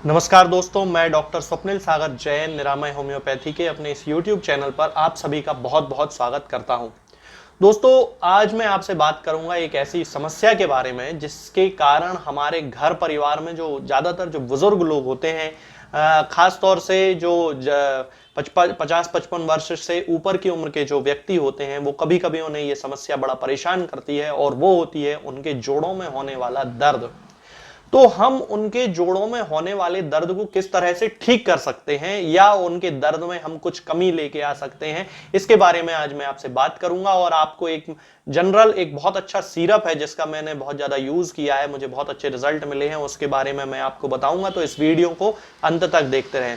नमस्कार दोस्तों, मैं डॉक्टर स्वप्निल सागर जैन निरामय होम्योपैथी के अपने इस YouTube चैनल पर आप सभी का बहुत बहुत स्वागत करता हूं। दोस्तों, आज मैं आपसे बात करूंगा एक ऐसी समस्या के बारे में जिसके कारण हमारे घर परिवार में जो ज़्यादातर जो बुजुर्ग लोग होते हैं, खास तौर से जो 50-55 वर्ष से ऊपर की उम्र के जो व्यक्ति होते हैं, वो कभी कभी उन्हें ये समस्या बड़ा परेशान करती है और वो होती है उनके जोड़ों में होने वाला दर्द। तो हम उनके जोड़ों में होने वाले दर्द को किस तरह से ठीक कर सकते हैं या उनके दर्द में हम कुछ कमी लेके आ सकते हैं, इसके बारे में आज मैं आपसे बात करूंगा। और आपको एक बहुत अच्छा सिरप है जिसका मैंने बहुत ज्यादा यूज किया है, मुझे बहुत अच्छे रिजल्ट मिले हैं, उसके बारे में मैं आपको बताऊंगा। तो इस वीडियो को अंत तक देखते रहें।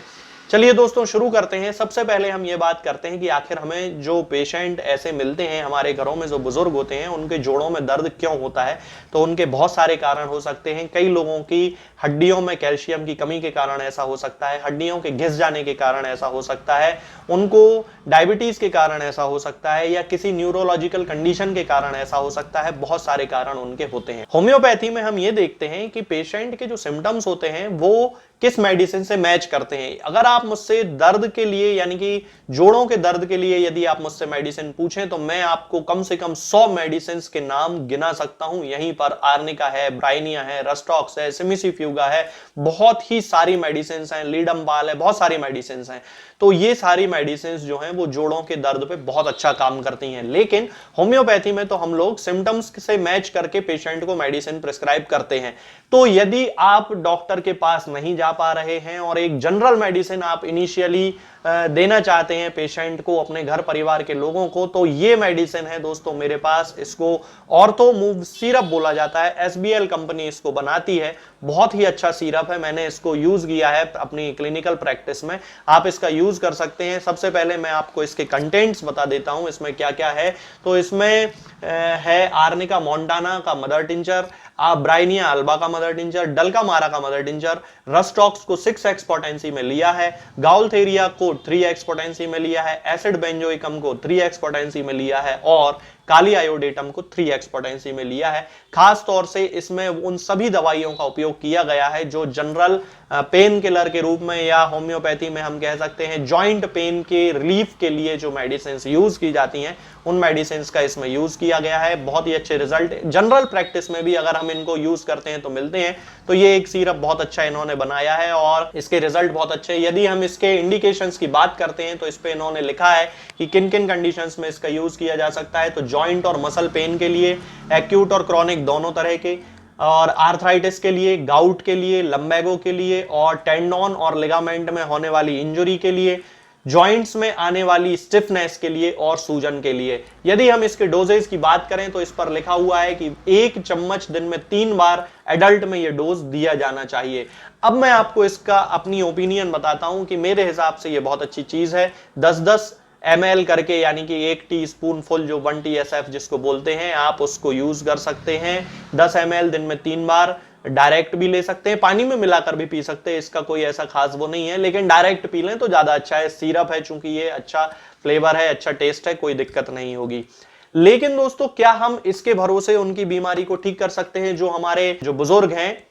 चलिए दोस्तों, शुरू करते हैं। सबसे पहले हम ये बात करते हैं कि आखिर हमें जो पेशेंट ऐसे मिलते हैं हमारे घरों में, जो बुजुर्ग होते हैं, उनके जोड़ों में दर्द क्यों होता है। तो उनके बहुत सारे कारण हो सकते हैं। कई लोगों की हड्डियों में कैल्शियम की कमी के कारण ऐसा हो सकता है, हड्डियों के घिस जाने के कारण ऐसा हो सकता है, उनको डायबिटीज के कारण ऐसा हो सकता है, या किसी न्यूरोलॉजिकल कंडीशन के कारण ऐसा हो सकता है। बहुत सारे कारण उनके होते हैं। होम्योपैथी में हम ये देखते हैं कि पेशेंट के जो सिम्टम्स होते हैं वो किस मेडिसिन से मैच करते हैं। अगर आप मुझसे दर्द के लिए, यानी कि जोड़ों के दर्द के लिए यदि आप मुझसे मेडिसिन पूछें तो मैं आपको कम से कम 100 मेडिसिन के नाम गिना सकता हूं। यहीं पर आर्निका है, ब्राइनिया है, रस्टॉक्स है, सिमिसिफ्यूगा है, बहुत ही सारी मेडिसिन हैं, लीडम्बाल है, बहुत सारी मेडिसिन हैं। तो ये सारी मेडिसिन जो हैं वो जोड़ों के दर्द पे बहुत अच्छा काम करती हैं। लेकिन होम्योपैथी में तो हम लोग सिम्टम्स से मैच करके पेशेंट को मेडिसिन प्रिस्क्राइब करते हैं। तो यदि आप डॉक्टर के पास नहीं जा पा रहे हैं और एक जनरल मेडिसिन आप इनिशियली देना चाहते हैं पेशेंट को, अपने घर परिवार के लोगों को, तो ये मेडिसिन है दोस्तों मेरे पास। इसको ऑर्थो मूव सिरप बोला जाता है। एसबीएल कंपनी इसको बनाती है। बहुत ही अच्छा सिरप है, मैंने इसको यूज किया है अपनी क्लिनिकल प्रैक्टिस में। आप इसका यूज कर सकते हैं। सबसे पहले मैं आपको इसके कंटेंट्स बता देता हूं, इसमें क्या क्या है। तो इसमें है आर्निका मोंटाना का मदर टिंचर, ब्राइनिया अल्बा का मदर टिंचर, डल्कामारा का मदर टिंचर, रस्टॉक्स को 6x पोटेंसी में लिया है, गाउल्थेरिया को 3x पोटेंसी में लिया है, एसिड बेंजोइकम को 3x पोटेंसी में लिया है और काली आयोडेटम को 3x पोटेंसी में लिया है। खास तौर से इसमें उन सभी दवाइयों का उपयोग किया गया है जो जनरल पेन किलर के रूप में, या होम्योपैथी में हम कह सकते हैं जॉइंट पेन के रिलीफ के लिए जो मेडिसिन यूज की जाती हैं, उन मेडिसिन का इसमें यूज किया गया है। बहुत ही अच्छे रिजल्ट जनरल प्रैक्टिस में भी अगर हम इनको यूज करते हैं तो मिलते हैं। तो ये एक सिरप बहुत अच्छा इन्होंने बनाया है और इसके रिजल्ट बहुत अच्छे हैं। यदि हम इसके इंडिकेशंस की बात करते हैं तो इस पे इन्होंने लिखा है कि किन किन कंडीशंस में इसका यूज किया जा सकता है। तो जॉइंट और मसल पेन के लिए, एक्यूट और क्रॉनिक दोनों तरह के, और आर्थराइटिस के लिए, गाउट के लिए, लंबैगो के लिए, और टेंडोन और लिगामेंट में होने वाली इंजरी के लिए, जॉइंट्स में आने वाली स्टिफनेस के लिए और सूजन के लिए। यदि हम इसके डोजेज की बात करें तो इस पर लिखा हुआ है कि 1 चम्मच दिन में 3 बार एडल्ट में यह डोज दिया जाना चाहिए। अब मैं आपको इसका अपनी ओपिनियन बताता हूं कि मेरे हिसाब से यह बहुत अच्छी चीज है। 10-10 ml करके, यानी कि 1 टीस्पून फुल, जो 1 TSF जिसको बोलते हैं, आप उसको यूज कर सकते हैं। 10 ml दिन में 3 बार। डायरेक्ट भी ले सकते हैं, पानी में मिलाकर भी पी सकते हैं, इसका कोई ऐसा खास वो नहीं है, लेकिन डायरेक्ट पी लें तो ज्यादा अच्छा है। सिरप है, चूंकि ये अच्छा फ्लेवर है, अच्छा टेस्ट है, कोई दिक्कत नहीं होगी। लेकिन दोस्तों, क्या हम इसके भरोसे उनकी बीमारी को ठीक कर सकते हैं? जो हमारे जो बुजुर्ग हैं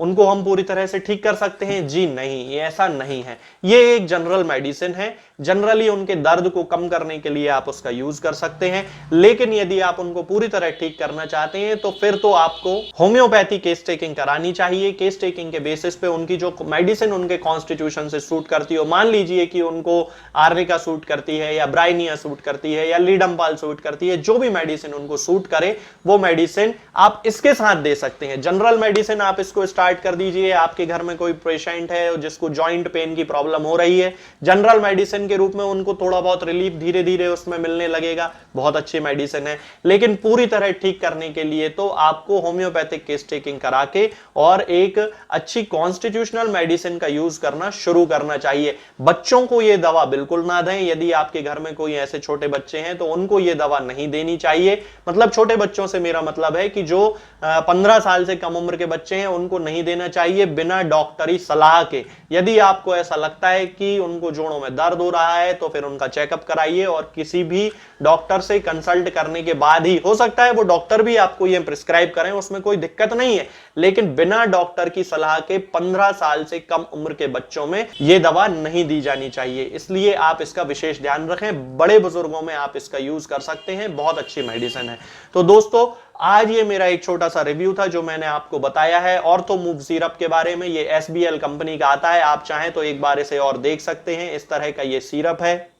उनको हम पूरी तरह से ठीक कर सकते हैं? जी नहीं, ये ऐसा नहीं है। ये एक जनरल मेडिसिन है। जनरली उनके दर्द को कम करने के लिए आप उसका यूज कर सकते हैं। लेकिन यदि आप उनको पूरी तरह ठीक करना चाहते हैं तो फिर तो आपको होम्योपैथी केस टेकिंग करानी चाहिए। केस टेकिंग के बेसिस पे उनकी जो मेडिसिन उनके कॉन्स्टिट्यूशन से सूट करती हो, मान लीजिए कि उनको आर्निका सूट करती है, या ब्राइनिया सूट करती है, या लीडम्बाल सूट करती है, जो भी मेडिसिन उनको सूट करे वो मेडिसिन आप इसके साथ दे सकते हैं। जनरल मेडिसिन आप इसको स्टार्ट कर दीजिए। आपके घर में कोई पेशेंट है जिसको जॉइंट पेन की प्रॉब्लम हो रही है, जनरल मेडिसिन के रूप में उनको थोड़ा बहुत रिलीफ धीरे धीरे उसमें मिलने लगेगा, बहुत अच्छी मेडिसिन है। लेकिन पूरी तरह ठीक करने के लिए तो आपको होम्योपैथिक केस टेकिंग करा के और एक अच्छी कॉन्स्टिट्यूशनल मेडिसिन का यूज करना शुरू करना चाहिए। बच्चों को यह दवा बिल्कुल ना दें। यदि आपके घर में कोई ऐसे छोटे बच्चे हैं तो उनको यह दवा नहीं देनी चाहिए। मतलब छोटे बच्चों से मेरा मतलब है कि जो 15 साल से कम उम्र के बच्चे हैं उनको नहीं देना चाहिए बिना डॉक्टरी सलाह के। यदि आपको ऐसा लगता है कि उनको जोड़ों में दर्द हो रहा है तो फिर उनका चेकअप कराइए और किसी भी डॉक्टर से कंसल्ट करने के बाद ही, हो सकता है वो डॉक्टर भी आपको ये प्रिस्क्राइब करें, उसमें कोई दिक्कत नहीं है, लेकिन बिना डॉक्टर की सलाह के 15 साल से कम उम्र के बच्चों में ये दवा नहीं दी जानी चाहिए। इसलिए आप इसका विशेष ध्यान रखें। बड़े बुजुर्गों में आप इसका यूज कर सकते हैं, बहुत अच्छी मेडिसिन है। तो दोस्तों आज ये मेरा एक छोटा सा रिव्यू था जो मैंने आपको बताया है ऑर्थोमूव सिरप के बारे में। ये SBL कंपनी का आता है, आप चाहें तो एक बार इसे और देख सकते हैं। इस तरह का ये सिरप है,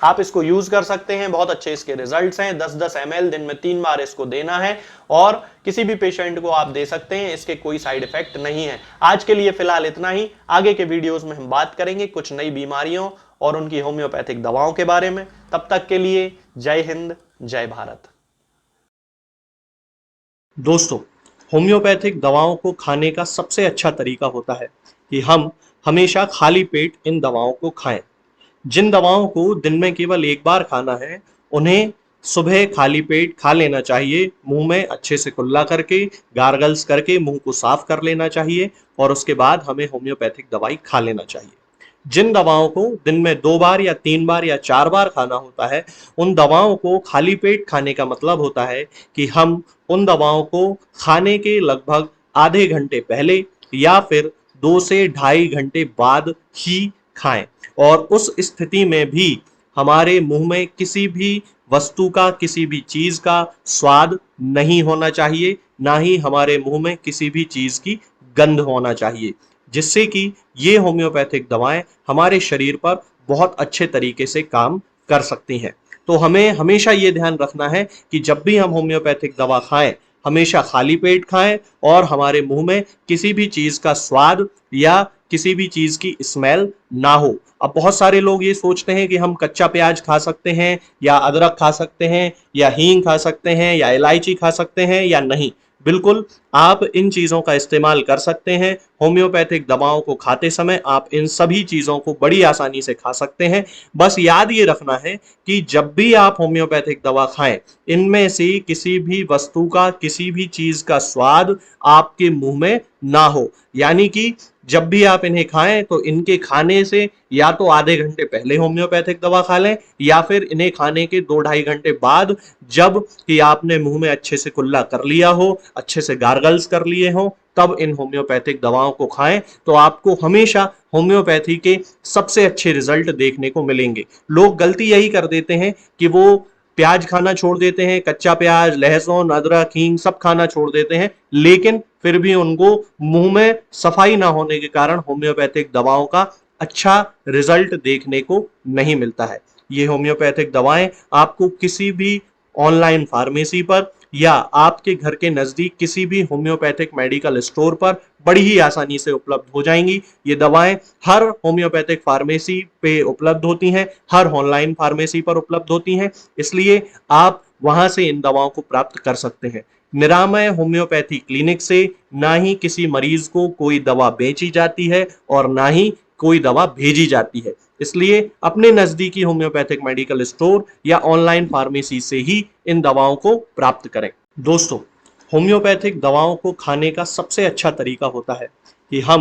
आप इसको यूज कर सकते हैं, बहुत अच्छे इसके रिजल्ट्स हैं। 10-10 ml दिन में 3 बार इसको देना है और किसी भी पेशेंट को आप दे सकते हैं, इसके कोई साइड इफेक्ट नहीं है। आज के लिए फिलहाल इतना ही। आगे के वीडियोस में हम बात करेंगे कुछ नई बीमारियों और उनकी होम्योपैथिक दवाओं के बारे में। तब तक के लिए जय हिंद, जय भारत। दोस्तों, होम्योपैथिक दवाओं को खाने का सबसे अच्छा तरीका होता है कि हम हमेशा खाली पेट इन दवाओं को खाएं। जिन दवाओं को दिन में केवल एक बार खाना है, उन्हें सुबह खाली पेट खा लेना चाहिए। मुंह में अच्छे से कुल्ला करके, गार्गल्स करके मुंह को साफ कर लेना चाहिए और उसके बाद हमें होम्योपैथिक दवाई खा लेना चाहिए। जिन दवाओं को दिन में 2 बार या 3 बार या 4 बार खाना होता है, उन दवाओं को खाली पेट खाने का मतलब होता है कि हम उन दवाओं को खाने के लगभग आधे घंटे पहले या फिर 2 से ढाई घंटे बाद ही खाएं। और उस स्थिति में भी हमारे मुंह में किसी भी वस्तु का, किसी भी चीज का स्वाद नहीं होना चाहिए, ना ही हमारे मुंह में किसी भी चीज की गंध होना चाहिए, जिससे कि ये होम्योपैथिक दवाएं हमारे शरीर पर बहुत अच्छे तरीके से काम कर सकती हैं। तो हमें हमेशा ये ध्यान रखना है कि जब भी हम होम्योपैथिक दवा खाएं, हमेशा खाली पेट खाएं और हमारे मुंह में किसी भी चीज का स्वाद या किसी भी चीज की स्मेल ना हो। अब बहुत सारे लोग ये सोचते हैं कि हम कच्चा प्याज खा सकते हैं या अदरक खा सकते हैं या हींग खा सकते हैं या इलायची खा सकते हैं या नहीं। बिल्कुल, आप इन चीजों का इस्तेमाल कर सकते हैं। होम्योपैथिक दवाओं को खाते समय आप इन सभी चीजों को बड़ी आसानी से खा सकते हैं। बस याद ये रखना है कि जब भी आप होम्योपैथिक दवा खाएं, इनमें से किसी भी वस्तु का, किसी भी चीज का स्वाद आपके मुंह में ना हो। यानी कि जब भी आप इन्हें खाएं तो इनके खाने से या तो आधे घंटे पहले होम्योपैथिक दवा खा लें या फिर इन्हें खाने के 2-2.5 घंटे बाद, जब कि आपने मुंह में अच्छे से कुल्ला कर लिया हो, अच्छे से गार्गल्स कर लिए हो, तब इन होम्योपैथिक दवाओं को खाएं। तो आपको हमेशा होम्योपैथी के सबसे अच्छे रिजल्ट देखने को मिलेंगे। लोग गलती यही कर देते हैं कि वो प्याज खाना छोड़ देते हैं, कच्चा प्याज, लहसुन, अदरक, हींग सब खाना छोड़ देते हैं, लेकिन फिर भी उनको मुंह में सफाई ना होने के कारण होम्योपैथिक दवाओं का अच्छा रिजल्ट देखने को नहीं मिलता है। ये होम्योपैथिक दवाएं आपको किसी भी ऑनलाइन फार्मेसी पर या आपके घर के नजदीक किसी भी होम्योपैथिक मेडिकल स्टोर पर बड़ी ही आसानी से उपलब्ध हो जाएंगी। ये दवाएं हर होम्योपैथिक फार्मेसी पे उपलब्ध होती हैं, हर ऑनलाइन फार्मेसी पर उपलब्ध होती हैं, इसलिए आप वहां से इन दवाओं को प्राप्त कर सकते हैं। निरामय होम्योपैथी क्लिनिक से ना ही किसी मरीज को कोई दवा बेची जाती है और ना ही कोई दवा भेजी जाती है। इसलिए अपने नजदीकी होम्योपैथिक मेडिकल स्टोर या ऑनलाइन फार्मेसी से ही इन दवाओं को प्राप्त करें। दोस्तों, होम्योपैथिक दवाओं को खाने का सबसे अच्छा तरीका होता है कि हम